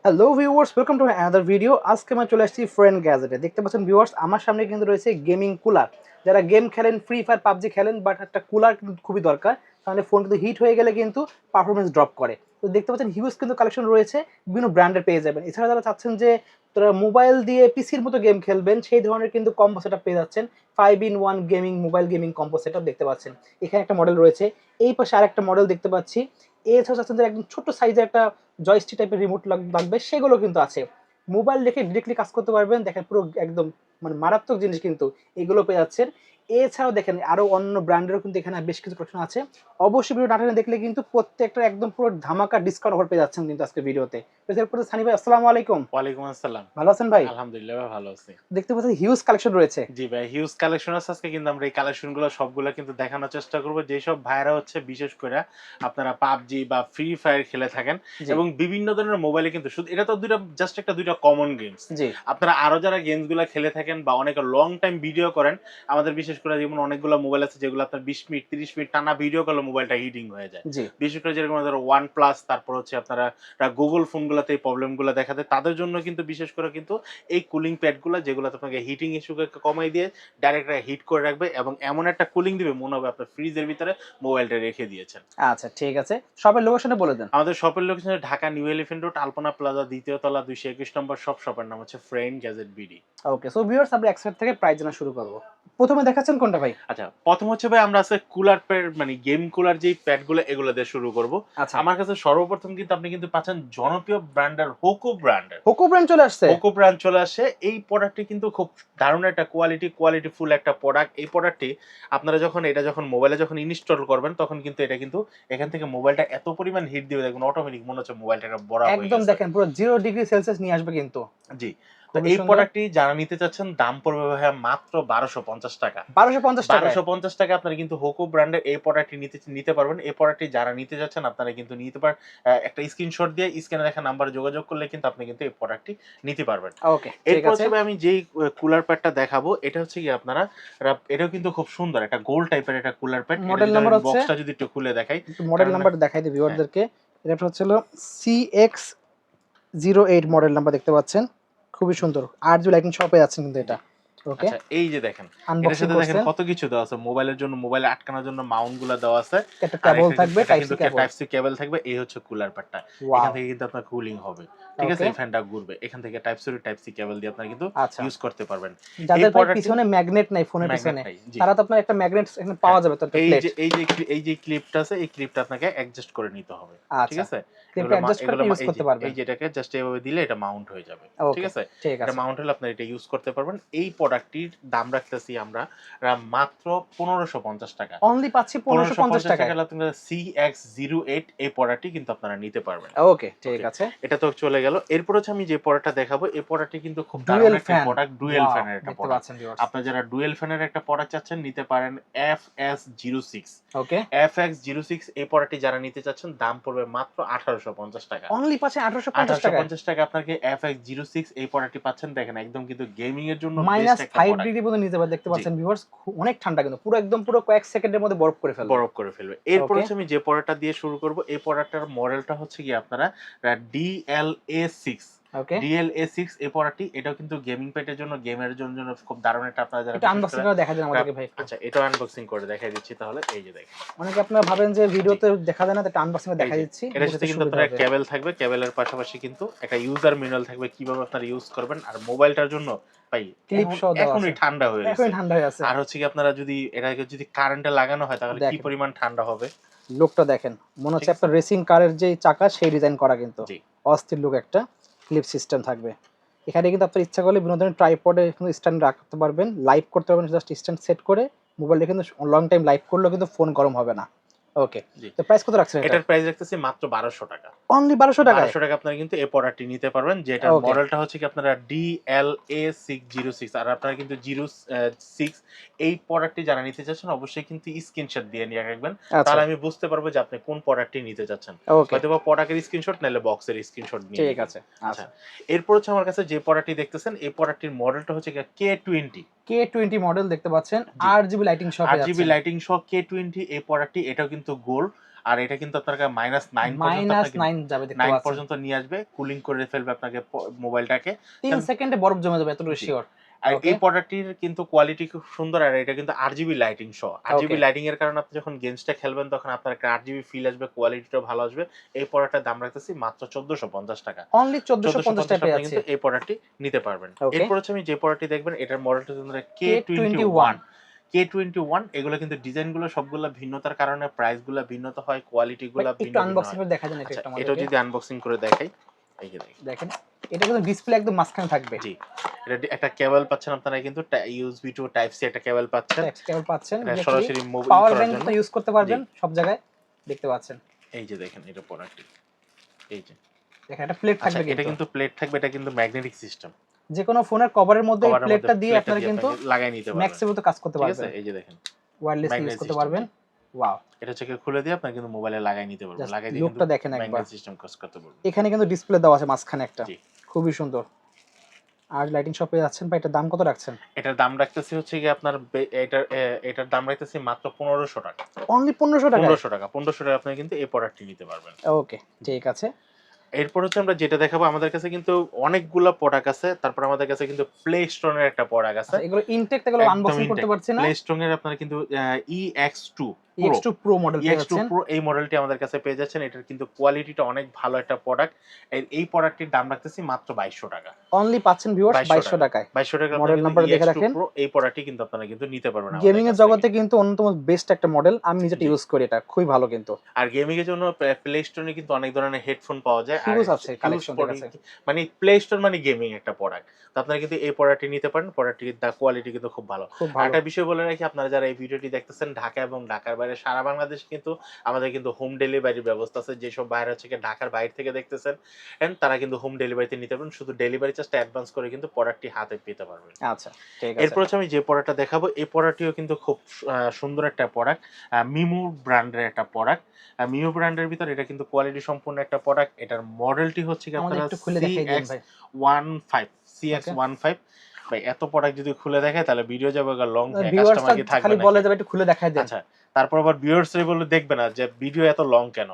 Hello viewers, welcome to another video. আজকে আমি চলে আসছি ফ্রেন্ড গ্যাজেটে। দেখতে পাচ্ছেন ভিউয়ার্স, আমার সামনে কিন্তু রয়েছে গেমিং কুলার। যারা গেম খেলেন, ফ্রি ফায়ার পাবজি খেলেন, বাট একটা কুলার কিন্তু খুবই দরকার, তাহলে ফোন কিন্তু হিট হয়ে গেলে কিন্তু পারফরমেন্স ড্রপ করে। তো দেখতে পাচ্ছেন হিউজ কিন্তু কালেকশন রয়েছে, বিভিন্ন ব্র্যান্ডের পেয়ে যাবেন। এছাড়া যারা চাচ্ছেন যে তারা মোবাইল দিয়ে পিসির মতো গেম খেলবেন, সেই ধরনের কিন্তু কম্বো সেটআপ পেয়ে যাচ্ছেন। 5 in 1 gaming mobile gaming combo setup দেখতে পাচ্ছেন। এখানে একটা মডেল রয়েছে, এই পাশে আরেকটা মডেল দেখতে পাচ্ছি। এছাড়া চাচ্ছেন যে একদম ছোট সাইজের একটা জয়স্টিক টাইপের রিমোট লাগবে, সেগুলো কিন্তু আছে। মোবাইল রেখে ডিরেক্টলি কাজ করতে পারবেন, দেখেন পুরো একদম মানে মারাত্মক জিনিস কিন্তু এগুলো পেয়ে যাচ্ছেন। এছাড়াও দেখেন আরো অন্য ব্র্যান্ডেরও কিন্তু এখানে বেশ কিছু কালেকশন আছে। অবশ্যই ভিডিও নাটনে দেখলে কিন্তু প্রত্যেকটা একদম পুরো ধামাকা ডিসকাউন্ট অফার পেয়ে যাচ্ছেন কিন্তু আজকে ভিডিওতে। তো এরপরে সানি ভাই, আসসালামু আলাইকুম। ওয়ালাইকুম আসসালাম। ভালো আছেন ভাই? আলহামদুলিল্লাহ ভাই, ভালো আছি। দেখতে পাচ্ছেন হিউজ কালেকশন রয়েছে। জি ভাই, হিউজ কালেকশন আছে আজকে, কিন্তু আমরা এই কালেকশনগুলো সবগুলা কিন্তু দেখানোর চেষ্টা করব। যেসব ভাইরা হচ্ছে বিশেষ করে আপনারা পাবজি বা ফ্রি ফায়ার খেলে থাকেন জি এবং বিভিন্ন ধরনের মোবাইলে, কিন্তু শুধু এটা তো দুইটা কমন গেমস। জি আপনারা আরো যারা গেমসগুলো খেলে থাকেন বা অনেক লং টাইম ভিডিও করেন, আমাদের বিশেষ করে যেমন অনেকগুলো মোবাইল আছে যেগুলো আপনার 20 মিনিট 30 মিনিট টানা ভিডিও করলে মোবাইলটা হিটিং হয়ে যায়। জি বিশেষ করে যেরকম ধরো ওয়ান প্লাস, তারপর হচ্ছে আপনারা গুগল ফোনগুলোতে এই প্রবলেমগুলো দেখা দেয়, তাদের জন্য কিন্তু বিশেষ করে কিন্তু এই কুলিং প্যাডগুলো, যেগুলো আপনাকে হিটিং ইস্যুকে কমাই দিয়ে ডাইরেক্ট হিট করে রাখবে এবং এমন একটা কুলিং দিবে মনে হবে আপনার ফ্রিজের ভিতরে মোবাইলটা রেখে দিয়েছেন। আচ্ছা, ঠিক আছে, সবের লোকেশনে বলে দেন। আমাদের শপের location Dhaka new elephant road, Alpana plaza, দ্বিতীয় তলা, 221 নম্বর শপ। শপের নাম হচ্ছে friend gadget BD. Okay, so viewers, আমরা এক্সপেক্ট থেকে প্রাইস জানা শুরু করব। প্রথমে দেখাচ্ছেন কোনটা ভাই? আচ্ছা, প্রথম হচ্ছে ভাই আমরা আছে কুলার প্যাড, মানে গেম কুলার যেই প্যাডগুলো, এগুলো দিয়ে শুরু করব। আচ্ছা, আমার কাছে সর্বপ্রথম কিন্তু আপনি কিন্তু পাচ্ছেন জনপ্রিয় ব্র্যান্ডের হোকো ব্র্যান্ডের। হোকো ব্র্যান্ড চলে আসছে। কোকো ব্র্যান্ড চলে আসে। এই প্রোডাক্টটি কিন্তু খুব দারুণ একটা কোয়ালিটিফুল একটা প্রোডাক্ট। এই প্রোডাক্টটি আপনারা যখন মোবাইলে ইনস্টল করবেন, তখন কিন্তু এটা কিন্তু এখান থেকে মোবাইলটা এত পরিমাণ হিট দিবে, দেখুন অটোমেটিক মনে হচ্ছে মোবাইলটা বড়া হয়ে একদম গেছে। দেখেন পুরো 0 ডিগ্রি সেলসিয়াস নিয়ে আসবে কিন্তু। জি। তো খুবই এই সুন্দর। প্রোডাক্টটি যারা নিতে চাচ্ছেন, দাম পড়বে ভাইয়া মাত্র 1250 টাকা। 1250 টাকায়। 1250 টাকা আপনারা কিন্তু হোকো ব্র্যান্ডের এই প্রোডাক্টটি নিতে পারবেন। এই প্রোডাক্টটি যারা নিতে যাচ্ছেন আপনারা কিন্তু নিতে পারেন। একটা স্ক্রিনশট দিয়ে স্ক্রিনে দেখা নাম্বারে যোগাযোগ করলে কিন্তু আপনি কিন্তু এই প্রোডাক্টটি নিতে পারবেন। ওকে, ঠিক এরপর আছে। হচ্ছে ভাই আমি যেই কুলার প্যাডটা দেখাবো, এটা হচ্ছে কি আপনারা এটাও কিন্তু খুব সুন্দর একটা গোল টাইপের একটা কুলার প্যাড। এটা মডেল যদি আমি নাম্বার হচ্ছে, বক্সটা যদি একটু খুলে দেখাই, একটু মডেল কারণ নাম্বারটা দেখাই দিই হ্যাঁ, ভিউয়ারদেরকে। এটা হচ্ছে হলো CX08 মডেল নাম্বার দেখতে পাচ্ছেন। খুবই সুন্দর। RGB লাইটিং সহ পেয়ে যাচ্ছেন কিন্তু জি। এটা। ওকে, আচ্ছা, এই যে দেখেন, এটার আনবক্সিং সাথে দেখেন করছেন। কত কিছু দেওয়া আছে। মোবাইলের জন্য, মোবাইলে আটকানোর জন্য মাউন্ট গুলা দেওয়া আছে। একটা আর কেবল থাকবে, এটা টাইপ কিন্তু C cable. Type C cable থাকবে। এই হচ্ছে কুলার প্যাডটা। এখান ওয়াও। থেকে কিন্তু আপনার কুলিং হবে। ঠিক আছে? ওকে, এই ফ্যানটা ঘুরবে। এখান থেকে টাইপ সি কেবল দিয়ে আপনারা কিন্তু আচ্ছা। ইউজ করতে পারবেন। এই যাদের ভাই প্রোডাক্টটি পিছনে ম্যাগনেট নাই, ফোনের ম্যাগনেট পিছনে, নাই। জি। তারা তো আপনার একটা ম্যাগনেট এখানে পাওয়া হ্যাঁ। যাবে, তো একটা এই প্লেট। যে এই যে এই যে ক্লিপটা আছে, এই ক্লিপটা আপনাকে অ্যাডজাস্ট করে নিতে হবে। ঠিক আচ্ছা, আছে? ক্লিপটা অ্যাডজাস্ট করে ইউজ করতে এই পারবেন। যে এটাকে জাস্ট এভাবে দিলে এটা মাউন্ট হয়ে যাবে। ঠিক ওকে, আছে? ঠিক এটা আছে। মাউন্ট হলে আপনারা এটা ইউজ করতে পারবেন। এই প্রোডাক্টটির দাম রাখতেছি আমরা মাত্র 1550 টাকা। অনলি পাচ্ছি 1550 1550 টাকায়। টাকা হলে আপনারা CX08 এই প্রোডাক্টটি কিন্তু আপনারা নিতে পারবেন। ওকে, ঠিক ওকে। আছে। এটা তো চলে গেল। এরপর হচ্ছে আমি যে প্রোডাক্টটা দেখাবো, এই প্রোডাক্টটি কিন্তু খুব দারুণ ডুয়েল একটা ফ্যান। প্রোডাক্ট, ডুয়েল ওয়াও, ফ্যানের একটা দেখতে প্রোডাক্ট। পাচ্ছেন ভিউয়ার্স। আপনারা যারা ডুয়েল ফ্যানের একটা প্রোডাক্ট চাচ্ছেন, নিতে পারেন FS06। ওকে, FX06 এই প্রোডাক্টটি যারা নিতে চাচ্ছেন, দাম পড়বে মাত্র 1850 টাকা। অনলি পাচ্ছি 1850 টাকায়। 1850 টাকা আপনাকে FX06 এই প্রোডাক্টটি পাচ্ছেন। দেখেন একদম কিন্তু গেমিং এর জন্য বেস্ট একটা -5 প্রোডাক্ট। ডিগ্রি পর্যন্ত নিতে পারে, দেখতে জি। পাচ্ছেন ভিউয়ার্স। অনেক ঠান্ডা কিন্তু, পুরো একদম পুরো কয়েক সেকেন্ডের মধ্যে বরফ করে ফেলবে। বরফ করে ফেলবে। এরপর ওকে, হচ্ছে আমি যে প্রোডাক্টটা দিয়ে শুরু করব, এই প্রোডাক্টটার মডেলটা হচ্ছে গিয়ে আপনারা DLA6। ওকে। DLA6 এই প্রোডাক্টটি, এটাও কিন্তু গেমিং প্যাডের জন্য, গেমের জন্য খুব দারুণ একটা, আপনারা যারা এটা বিশেষ আনবক্সিং করে করে দেখা দেন আমাদেরকে ভাই একটু। আচ্ছা, এটা আনবক্সিং করে দেখাই দিচ্ছি তাহলে। এই যে দেখেন। অনেকে আপনারা ভাবেন যে জি। ভিডিওতে দেখা যায় না, তো একটা আনবক্সিং করে এই দেখা যে দিচ্ছি, এটার সাথে বুঝতে কিন্তু সুবিধা আপনার হবে। কেবল থাকবে। কেবলের পাশাপাশি কিন্তু একটা ইউজার ম্যানুয়াল থাকবে কিভাবে আপনারা ইউজ করবেন। আর মোবাইলটার জন্য ভাই ক্লিপ সহ দেওয়া আছে। এখনই ঠান্ডা হয়ে গেছে। এখনই ঠান্ডা হয়ে আছে। আর হচ্ছে কি আপনারা যদি এটাকে কারেন্টে লাগানো হয়, তাহলে কি দেখেন পরিমাণ ঠান্ডা হবে। লুকটা দেখেন, মনে ঠিক হচ্ছে আছে? আপনার রেসিং কারের যে চাকা সেই ডিজাইন করা কিন্তু। জি। অস্থির লুক একটা। ক্লিপ সিস্টেম থাকবে এখানে, কিন্তু আপনার ইচ্ছা করলে বিভিন্ন ধরনের ট্রাইপডে কিন্তু স্ট্যান্ড রাখতে পারবেন, লাইভ করতে পারবেন। জাস্ট স্ট্যান্ড সেট করে মোবাইলটা কিন্তু লং টাইম লাইভ করলেও কিন্তু ফোন গরম হবে না। ওকে, জি। তো প্রাইস কত রাখছেন এটা? এটার প্রাইস রাখতেছি মাত্র 1200 টাকা। অনলি 1200 টাকায়। 1200 টাকা আপনারা কিন্তু এই প্রোডাক্টটি নিতে পারবেন, যেটার ওকে, মডেলটা হচ্ছে কি আপনারা DLA606। আর আপনারা কিন্তু 06 এই প্রোডাক্টটি যারা নিতে চাচ্ছেন, অবশ্যই কিন্তু স্ক্রিনশট দিয়ে নিয়ে রাখবেন। আচ্ছা, তাহলে আমি বুঝতে পারবো যে আপনি কোন প্রোডাক্টটি নিতে চাচ্ছেন। ওকে, হয়তোবা প্রোডাক্টের স্ক্রিনশট, নাহলে বক্সের স্ক্রিনশট নিয়ে ঠিক নিবেন। আছে। আচ্ছা। আচ্ছা, এরপর হচ্ছে আমার কাছে যে প্রোডাক্টটি দেখতেছেন, এই প্রোডাক্টটির মডেলটা হচ্ছে K20। K20 মডেল দেখতে পাচ্ছেন, জি। 8GB লাইটিং সহ পেয়ে 8GB যাচ্ছেন। লাইটিং সহ K20 এই প্রোডাক্টটি, এটাও কিন্তু গোল। আর এটা কিন্তু আপনার -9 পর্যন্ত -9 যাবে দেখতে 9 পাচ্ছেন। পর্যন্ত নিয়ে আসবে, কুলিং করে ফেলবে আপনাকে মোবাইলটাকে। 3 সেকেন্ডে বরফ জমে যাবে এতটুকু জি। শিওর। আর ওকে। এই প্রোডাক্টটির কিন্তু কোয়ালিটি খুব সুন্দর, আর এটা কিন্তু RGB লাইটিং সহ। RGB ওকে। লাইটিং এর কারণে আপনি যখন গেমসটা খেলবেন তখন আপনার একটা RGB ফিল আসবে, কোয়ালিটিটাও ভালো আসবে। এই প্রোডাক্টের দাম রাখতেছি মাত্র 1450 টাকা। অনলি 1450 টাকায় পেয়ে আপনি যাচ্ছে। কিন্তু এই প্রোডাক্টটি নিতে পারবেন। ওকে। এরপর হচ্ছে আমি যে প্রোডাক্টটি দেখবেন এটার মডেলটা হচ্ছে K21 K21 এগুলো কিন্তু ডিজাইনগুলো সবগুলো ভিন্নতার কারণে প্রাইসগুলো ভিন্নতা হয়, কোয়ালিটিগুলো একটু ভিন্ন ভিন্ন আনবক্সিং হয়। করে দেখা যান এটা আচ্ছা, একটু এটাও আমাদেরকে। যদি আনবক্সিং করে দেখাই, এই যে দেখেন এটা কিন্তু ডিসপ্লে একদম মাঝখানে থাকবে। জি, এটা একটা কেবল পাচ্ছেন আপনারা, কিন্তু USB টু টাইপ সি একটা কেবল পাচ্ছেন। টাইপ কেবল পাচ্ছেন, এটা যে সরাসরি মোবাইল পাওয়ার করার ব্যাংক জন্য। তো ইউজ করতে পারবেন সব জায়গায়, দেখতে পাচ্ছেন। এই যে দেখেন এটা প্রোডাক্টটি, এই যে দেখেন একটা প্লেট আচ্ছা, থাকবে এটা কিন্তু প্লেট থাকবে, এটা কিন্তু ম্যাগনেটিক সিস্টেম। যে কোনো ফোনের কভারের মধ্যে এই কভারের মধ্যে প্লেটটা দিয়ে প্লেটটা আপনারা দিয়ে কিন্তু আপনাকে লাগাই নিতে পারবেন। ম্যাক্সিমাম তো কাজ করতে ঠিক আছে, পারবেন, এই যে দেখেন ওয়্যারলেসলি ইউজ ম্যাগনেট করতে সিস্টেম। পারবেন। ওয়াও, এটা হচ্ছে খুলে দিয়ে আপনি কিন্তু মোবাইলে লাগাই নিতে পারবেন, জাস্ট লাগাই দিয়ে কিন্তু লুকটা দেখেন একবার। ম্যাগনেট সিস্টেম কাজ করতে পারবেন। এখানে কিন্তু ডিসপ্লে দেওয়া আছে মাঝখানে একটা, জি, খুবই সুন্দর। আর লাইটিং শপে যাচ্ছেন ভাই, এটার দাম কত রাখছেন? এটার দাম রাখতেছি হচ্ছে কি আপনার এটার দাম রাখতেছি মাত্র 1500 টাকা। অনলি 1500 টাকা। 1500 টাকা আপনি কিন্তু এই প্রোডাক্টটি নিতে পারবেন। ওকে, ঠিক আছে। এরপর হচ্ছে আমরা যেটা দেখাবো, আমাদের কাছে কিন্তু অনেকগুলা প্রোডাক্ট আছে। তারপর আমাদের কাছে কিন্তু প্লে স্টোরের একটা প্রোডাক্ট আছে। আচ্ছা, এগুলো ইনটেক, এগুলো একদম আনবক্সিং করতে ইনটেক। পারছি না। প্লে স্টোরের আপনারা কিন্তু EX2 Pro, EX2 Pro model পেয়ে EX2 যাচ্ছেন। Pro এই মডেলটি আমাদের কাছে পেয়ে যাচ্ছেন। এটার কিন্তু কোয়ালিটিটা অনেক ভালো একটা প্রোডাক্ট। এই প্রোডাক্টটির দাম রাখতেছি মাত্র 2200 টাকা। অনলি পাচ্ছেন ভিউয়ার্স 2200 টাকায়। 2200 টাকা মডেল নাম্বার দেখে EX2 রাখেন। Pro এই প্রোডাক্টটি কিন্তু আপনারা কিন্তু নিতে পারবেন আমাদের গেমিং এর কাছ থেকে। জগতে কিন্তু অন্যতম বেস্ট একটা মডেল, আমি নিজেটা জি। ইউজ করি, এটা খুবই ভালো কিন্তু। আর গেমিং এর জন্য প্লে স্টোরে কিন্তু অনেক ধরনের হেডফোন পাওয়া যায়। আর হিউজ আছে কালেকশন ঠিক আছে। মানে প্লে স্টোর মানে গেমিং একটা প্রোডাক্ট। তো আপনারা কিন্তু এই প্রোডাক্টটি নিতে পারেন। প্রোডাক্টটির কোয়ালিটি কিন্তু খুব ভালো। খুব আর ভালো। একটা বিষয় বলে রাখি, আপনারা যারা এই ভিডিওটি দেখতেছেন ঢাকা এবং ঢাকার বাইরে সারা বাংলাদেশে কিন্তু আমাদের কিন্তু হোম ডেলিভারির ব্যবস্থা আছে। যেসব বাইরে হচ্ছে ঢাকার বাইরে থেকে দেখতেছেন এন্ড তারা কিন্তু হোম ডেলিভারিতে নিতে পারবেন। শুধু ডেলিভারি চার্জটা অ্যাডভান্স করে কিন্তু প্রোডাক্টটি হাতে পেতে পারবেন। আচ্ছা, ঠিক আছে। এরপর হচ্ছে আমি যে প্রোডাক্টটা দেখাবো, এই প্রোডাক্টটিও কিন্তু খুব সুন্দর একটা প্রোডাক্ট। মিমু ব্র্যান্ডের একটা প্রোডাক্ট। মিমু ব্র্যান্ডের ভিতর এটা কিন্তু কোয়ালিটি সম্পূর্ণ একটা প্রোডাক্ট। এটার মডেলটি হচ্ছে কি আমাদের আপনারা একটু খুলে দেখাই দিন ভাই। CX15 ভাই, এত প্রোডাক্ট যদি খুলে দেখায় তাহলে ভিডিও যাবে লং, ভিউয়ার্সটা কাস্টমার কি থাকবে খালি না। বলে যাবে একটু খুলে দেখাই দেন। আচ্ছা, তারপর আবার ভিউয়ার্স রে বলে দেখবে না যে ভিডিও এত লং কেন।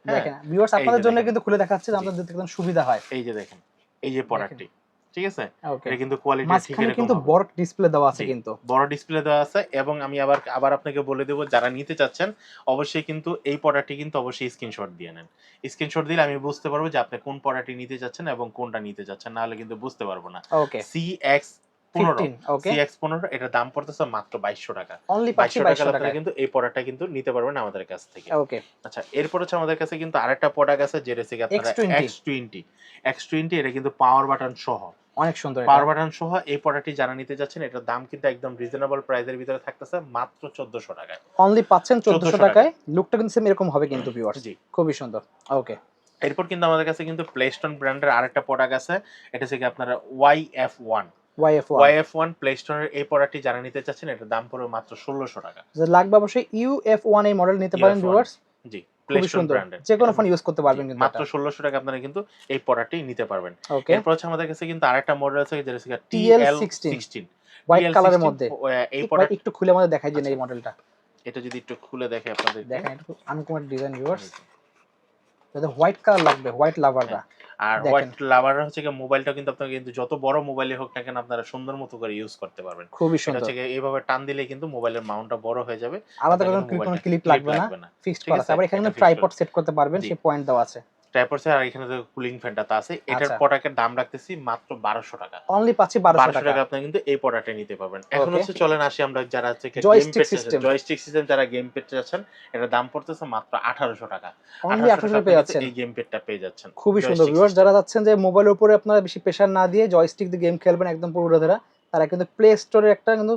হ্যাঁ, দেখেন ভিউয়ার্স এই যে আপনাদের জন্য দেখেন। কিন্তু খুলে দেখাচ্ছি, জি। আপনাদের দেখতে একদম সুবিধা হয়। এই যে দেখেন, এই যে প্রোডাক্টটি, ঠিক আছে? ওকে। এটা কিন্তু কোয়ালিটি ঠিক মাঝখানে এরকম কিন্তু হবে। বড় ডিসপ্লে দেওয়া আছে জি, কিন্তু। বড় ডিসপ্লে দেওয়া আছে। এবং আমি আবার আপনাকে বলে দেব, যারা নিতে চাচ্ছেন অবশ্যই কিন্তু এই প্রোডাক্টটি কিন্তু অবশ্যই স্ক্রিনশট দিয়ে নেন। স্ক্রিনশট দিলে আমি বুঝতে পারবো যে আপনি কোন প্রোডাক্টটি নিতে চাচ্ছেন এবং কোনটা নিতে চাচ্ছেন, না হলে কিন্তু বুঝতে পারবো না। ওকে। CX15 ওকে। CX15 এটার দাম পড়তেছে মাত্র 2200 টাকা। অনলি পাচ্ছি 2200 টাকা 2200 আপনারা টাকায়। কিন্তু এই প্রোডাক্টটা কিন্তু নিতে পারবেন আমাদের কাছ থেকে। ওকে। আচ্ছা, এরপর হচ্ছে আমাদের কাছে কিন্তু আরেকটা প্রোডাক্ট আছে, যেটা হচ্ছে আপনারা X20 X20 এটা কিন্তু পাওয়ার বাটন সহ। অনেক সুন্দর এটা। পাওয়ার বাটন সহ এই প্রোডাক্টটি যারা নিতে যাচ্ছেন, এটার দাম কিন্তু একদম রিজনেবল প্রাইসের ভিতরে থাকতেছে মাত্র 1400 টাকায়। অনলি পাচ্ছেন 1400 1400 টাকায়। লুকটা কিন্তু সেম এরকম হবে কিন্তু ভিউয়ার্স। জি। খুবই সুন্দর। ওকে। এরপর কিন্তু আমাদের কাছে কিন্তু প্লেস্টোন ব্র্যান্ডের আরেকটা প্রোডাক্ট আছে। এটা হচ্ছে কি আপনারা YF1 YF1 প্লেস্টোনের এই প্রোডাক্টটি যারা নিতে চাচ্ছেন, এটার দাম পড়বে মাত্র 1600 টাকা। যে লাগবে অবশ্যই UF1 এই মডেল নিতে পারেন UF1 ভিউয়ার্স। জি, খুবই প্লেস্টোন সুন্দর। ব্র্যান্ডের যে কোনো ফোন ইউজ করতে পারবেন জি, কিন্তু মাত্র এটা। 1600 টাকা আপনারা কিন্তু এই প্রোডাক্টটি নিতে পারবেন। ওকে। এরপর হচ্ছে আমাদের কাছে কিন্তু আরেকটা মডেল আছে, যেটা হচ্ছে TL16 হোয়াইট কালারের মধ্যে। এই ভাই প্রোডাক্ট একটু খুলে আমাদের দেখাই দিন এই মডেলটা। এটা যদি একটু খুলে দেখে আপনাদেরকে। দেখেন একটু আনকমন ডিজাইন ভিউয়ার্স। যাদের হোয়াইট কালার লাগবে, হোয়াইট লাভাররা আর দেখেন। হোয়াইট লাভার হচ্ছে কি, মোবাইলটা কিন্তু আপনারা কিন্তু যত বড় মোবাইলে হোক না কেন আপনারা সুন্দর মতো করে ইউজ করতে পারবেন। খুবই এটা সুন্দর। হচ্ছে কি এইভাবে টান দিলে কিন্তু মোবাইলের মাউন্টটা বড় হয়ে যাবে। আলাদা আপনার করে কিন্তু কোনো মোবাইলটা ক্লিপ লাগবে না, ফিক্সড ঠিক করা আছে। আছে? আবার এখানে এটা কিন্তু fixed ট্রাইপড করা। সেট করতে পারবেন, জি। সেই পয়েন্ট দেওয়া আছে। ট্রাইপড আর এখানে যে কুলিং ফ্যানটা তো আছে। এটার আচ্ছা। প্রোডাক্টের দাম রাখতেছি মাত্র 1200 টাকা। অনলি পাচ্ছি 1200 1200 টাকা। টাকা আপনি কিন্তু এই প্রোডাক্টটা নিতে পারবেন। এখন ওকে। হচ্ছে চলেন আসি আমরা যারা হচ্ছে গেম জয়স্টিক পেতে সিস্টেম। জয়স্টিক সিস্টেম যারা গেম পেতে যাচ্ছেন, এটার দাম পড়তেছে মাত্র 1800 টাকা। অনলি 1800 টাকা 1800 পেয়ে আপনি যাচ্ছেন। এই গেম প্যাডটা পেয়ে যাচ্ছেন। খুবই সুন্দর জয়স্টিক ভিউয়ার্স, সিস্টেম। যারা চাচ্ছেন যে মোবাইলের উপরে আপনারা বেশি প্রেসার না দিয়ে জয়স্টিক দিয়ে গেম খেলবেন একদম পুরো ধরা, তারা কিন্তু প্লে স্টোরে একটা কিন্তু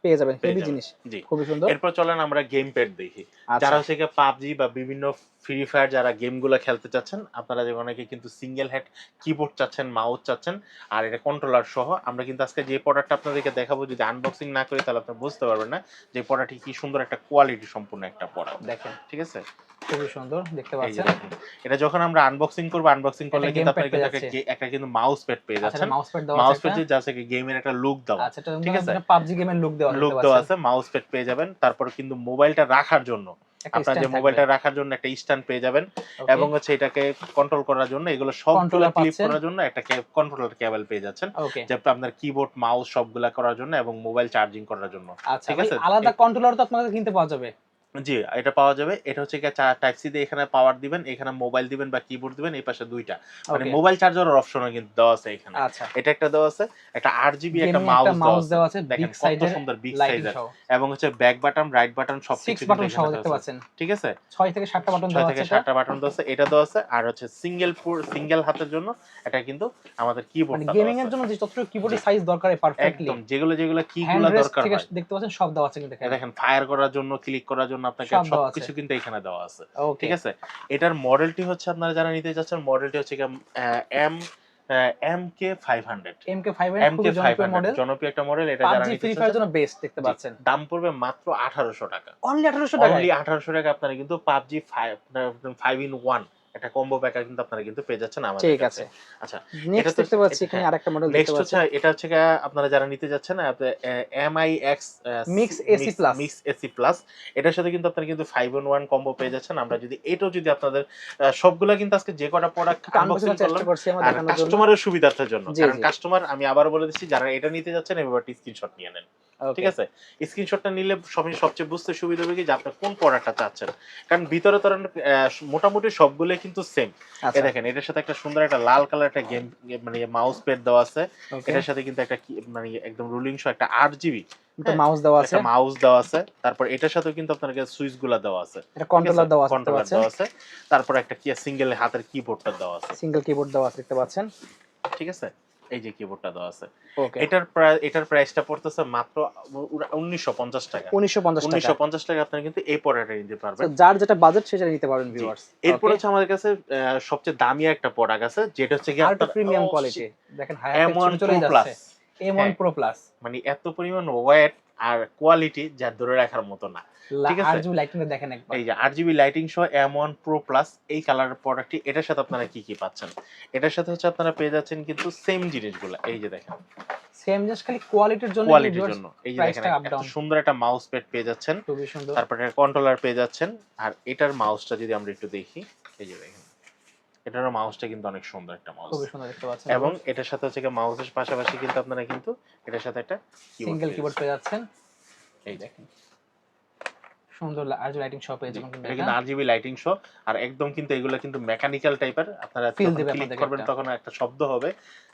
পেয়ে যাবেন পেয়ে হেভি যাবেন। জিনিস। জি। খুবই সুন্দর। এরপর চলেন আমরা গেম প্যাড দেখি। আচ্ছা। যারা হচ্ছে গিয়ে পাবজি বা বিভিন্ন ফ্রি ফায়ার যারা গেমগুলো খেলতে চাচ্ছেন, আপনারা যে অনেকে কিন্তু সিঙ্গেল হেড কিবোর্ড চাচ্ছেন, মাউস চাচ্ছেন, আর এটা কন্ট্রোলার সহ। আমরা কিন্তু আজকে যে প্রোডাক্টটা আপনাদেরকে দেখাবো, যদি আনবক্সিং না করি তাহলে আপনারা বুঝতে পারবেন না যে প্রোডাক্টটি কি সুন্দর একটা কোয়ালিটি সম্পূর্ণ একটা প্রোডাক্ট। দেখেন ঠিক আছে? খুবই সুন্দর দেখতে এই যে পাচ্ছেন। দেখেন, এটা যখন আমরা আনবক্সিং করব, আনবক্সিং করলে একটা কিন্তু gamepad আপনারা কিন্তু পেয়ে একটা কিন্তু মাউস প্যাড পেয়ে আচ্ছা, যাচ্ছেন। মাউস প্যাড দেওয়া মাউস আছে প্যাড একটা। যা আছে গেমের একটা লুক দেওয়া। আচ্ছা, এটা ঠিক আছে? পাবজি গেমের লুক দেওয়া লুক দেখতে দেওয়া পাচ্ছেন। আছে, মাউস প্যাড পেয়ে যাবেন। তারপর কিন্তু মোবাইলটা রাখার জন্য একটা আপনার যে স্ট্যান্ড মোবাইলটা রাখার জন্য একটা স্ট্যান্ড পেয়ে যাবেন, এবং হচ্ছে এটাকে কন্ট্রোল করার জন্য এগুলো সবগুলো Controller ক্লিক পাচ্ছেন। করার জন্য একটা কন্ট্রোলার কেবল পেয়ে যাচ্ছেন, ওকে। যে আপনার কিবোর্ড মাউস সবগুলা করার জন্য এবং মোবাইল চার্জিং করার জন্য। আচ্ছা ঠিক ভাই, আছে? আলাদা কন্ট্রোলার তো আপনার কাছে কিনতে পাওয়া যাবে? জি, এটা পাওয়া যাবে। এটা হচ্ছে গিয়ে টাইপ সি দিয়ে এখানে পাওয়ার দিবেন, এখানে মোবাইল দিবেন বা কিবোর্ড দিবেন, এই পাশে ২ টা। মানে ওকে। মোবাইল চার্জারের অপশনও কিন্তু দেওয়া আছে এখানে। আচ্ছা। এটা একটা দেওয়া আছে, একটা ৮ জিবি একটা গেমিং একটা মাউস দেওয়া মাউস আছে। দেওয়া আছে, দেখেন বিগ কত সাইজের সুন্দর বিগ লাইটিং সাইজের, সহ। এবং হচ্ছে ব্যাক বাটন, রাইট বাটন 6 সবকিছু কিন্তু বাটন সহ এখানে দেওয়া দেখতে আছে। পাচ্ছেন। ঠিক আছে? ৬ থেকে ৭ টা বাটন ৬ দেওয়া থেকে আছে এটা। ৭ টা বাটন দেওয়া আছে, এটা দেওয়া আছে। আর হচ্ছে সিঙ্গেল হাতের জন্য এটা কিন্তু আমাদের মানে কিবোর্ডটা দেওয়া গেমিং এর আছে। জন্য যে যতটুকু কিবোর্ডের জি। সাইজ দরকার পারফেক্টলি। একদম যেগুলো হ্যান্ড কিগুলা রেস্ট দরকার থেকে হয়। দেখতে পাচ্ছেন সব দেওয়া আছে কিন্তু এখানে। দেখেন ফায়ার করার জন্য, ক্লিক করার জন্য আপনাকে সব দেওয়া আছে। সবকিছু কিন্তু এখানে দেওয়া আছে। ওকে। ঠিক আছে? এটার মডেলটি হচ্ছে, আপনারা যারা নিতে যাচ্ছেন, মডেলটি হচ্ছে গিয়ে এম MK500। MK500 খুবই জনপ্রিয় MK500 মডেল। জনপ্রিয় একটা মডেল, এটা যারা PUBG নিতে ফ্রি ফায়ার চাচ্ছেন, জন্য বেস্ট দেখতে জি, পাচ্ছেন। দাম পড়বে মাত্র ১৮০০ টাকা। অনলি ১৮০০ টাকায়? অনলি ১৮০০ টাকা আপনারা কিন্তু PUBG 5 in 1 একটা কম্বো প্যাকেজ কিন্তু আপনারা কিন্তু পেয়ে যাচ্ছেন আমাদের ঠিক কাছে। আছে। আচ্ছা, এটা নেক্সট তো দেখতে পাচ্ছি এখানে আরেকটা মডেল দেখতে নেক্সট হচ্ছে, পাচ্ছি। এটা হচ্ছে গিয়ে আপনারা যারা নিতে যাচ্ছেন, MIX mix AC plus. Mix AC plus, এটার সাথে কিন্তু আপনারা কিন্তু 5 in 1 কম্বো পেয়ে যাচ্ছেন। আমরা যদি এটাও যদি আপনাদের সবগুলা কিন্তু আজকে যে কটা প্রোডাক্ট একটু আনবক্সিং আনবক্সিং চেষ্টা করলাম, করছি আমরা আর দেখানোর জন্য। কাস্টমারের সুবিধার্থের জন্য, জি, কারণ জি। কাস্টমার, আমি আবারও বলে দিচ্ছি, যারা এটা নিতে যাচ্ছেন এবার স্ক্রিনশট নিয়ে নেন। ঠিক ওকে। আছে? স্ক্রিনশটটা নিলে সবচেয়ে বুঝতে সুবিধা হবে কি, যে আপনি কোন প্রোডাক্টটা চাচ্ছেন। কারণ ভিতরে তো মোটামুটি সবগুলোই কিন্তু সেম। আচ্ছা। দেখেন, এটার সাথে একটা সুন্দর একটা লাল কালার একটা মানে মাউস প্যাড দেওয়া আছে। ওকে। এটার সাথে কিন্তু একটা মানে একদম রুলিং সহ একটা ৮ জিবি একটা মাউস দেওয়া আছে। একটা মাউস দেওয়া আছে। তারপর এটার সাথেও কিন্তু আপনার সুইচ গুলা দেওয়া আছে। এটা কন্ট্রোলার দেওয়া আছে দেখতে কন্ট্রোলার পাচ্ছেন। দেওয়া আছে। তারপর একটা সিঙ্গেল হাতের কিবোর্ডটা দেওয়া আছে। সিঙ্গেল কিবোর্ড দেওয়া আছে দেখতে পাচ্ছেন। ঠিক আছে? এই যে কিবোর্ডটা দেওয়া আছে। ওকে। এটার প্রাইসটা পড়তেছে মাত্র ১৯৫০ টাকা। ১৯৫০ টাকা। ১৯৫০ টাকা আপনারা কিন্তু এই প্রোডাক্টটা নিতে তো পারবেন। যার যেটা বাজেট সেটা নিতে পারবেন জি। ভিউয়ার্স। এরপর ওকে। হচ্ছে আমাদের কাছে সবচেয়ে দামি একটা প্রোডাক্ট আছে, যেটা হচ্ছে গিয়ে আর একটা আপনার প্রিমিয়াম কোয়ালিটি। দেখেন হায়াতের M1 ছবি চলেই Pro যাচ্ছে। Plus। M1 হ্যাঁ, Pro Plus। মানে এত পরিমাণ ওয়েট আর কোয়ালিটি যা ধরে রাখার মতো না। ঠিক আছে? RGB লাইটিংটা দেখেন একবার। এই যে ৮ জিবি লাইটিং সহ M1 Pro Plus এই কালারের প্রোডাক্টটি, এটার সাথে আপনারা কি পাচ্ছেন? এটার সাথে হচ্ছে আপনারা পেয়ে যাচ্ছেন কিন্তু সেম জিনিসগুলা। এই যে দেখেন, সেম জাস্ট খালি কোয়ালিটির জন্য কোয়ালিটির জন্য। এই যে দেখেন, প্রাইসটা আপ এত ডাউন। সুন্দর একটা মাউস প্যাড পেয়ে যাচ্ছেন। খুবই সুন্দর। তারপরে একটা কন্ট্রোলার পেয়ে যাচ্ছেন। আর এটার মাউসটা যদি আমরা একটু দেখি, এই যে দেখেন, এটারও মাউসটা কিন্তু অনেক সুন্দর একটা মাউস। খুবই সুন্দর দেখতে পাচ্ছেন। এবং এটার সাথে হচ্ছে মাউসের পাশাপাশি কিন্তু আপনারা কিন্তু এটার সাথে একটা সিঙ্গেল কিবোর্ড পেয়ে যাচ্ছেন। এই দেখেন, সুন্দর RGB লাইটিং সহ পেয়ে যাবেন কিন্তু এটা এটা। কিন্তু ৮ জিবি লাইটিং সহ। আর একদম কিন্তু এগুলো কিন্তু মেকানিক্যাল টাইপের, আপনারা Feel যখন দিবে ক্লিক আপনাদেরকে করবেন একটা। তখন একটা শব্দ হবে।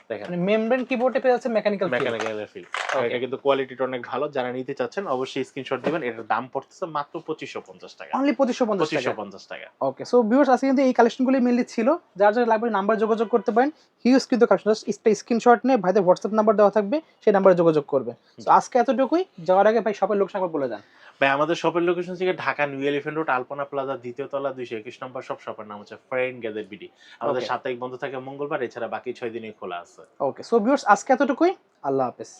দেখেন, মানে মেমব্রেন কিবোর্ডে পেয়ে যাচ্ছে mechanical feel. Mechanical feel. Okay. এটা কিন্তু কোয়ালিটিটা অনেক ভালো। যারা নিতে চাচ্ছেন অবশ্যই স্ক্রিনশট দিবেন। এটার দাম পড়তেছে মাত্র ২৫৫০ টাকা। অনলি ২৫৫০ টাকা। ২৫৫০ টাকা। ওকে, সো ভিউয়ার্স আজকে কিন্তু এই কালেকশনগুলি মেইনলি ছিল। যার যার লাগবে নাম্বার যোগাযোগ করতে পারেন। হিউজ কিন্তু কালেকশন, জাস্ট স্ক্রিনশট নিয়ে ভাইদের হোয়াটসঅ্যাপ নাম্বার দেওয়া থাকবে, সেই নাম্বারে যোগাযোগ করবে। সো আজকে এতটুকুই। যাওয়ার আগে ভাই শপের লোকেশন একবার বলে দেন। ভাই, আমাদের শপের লোকেশন হচ্ছে Dhaka new elephant road, Alpana plaza, দ্বিতীয় তলা, ২২১ নম্বর শপ। শপের নাম হচ্ছে ফ্রেন্ড গ্যাজেট বিডি। আমাদের ওকে। সাপ্তাহিক বন্ধ থাকে মঙ্গলবার, এছাড়া বাকি ৬ দিনই খোলা আছে। ওকে, সো ভিউয়ার্স আজকে এতটুকুই। আল্লাহ হাফেজ।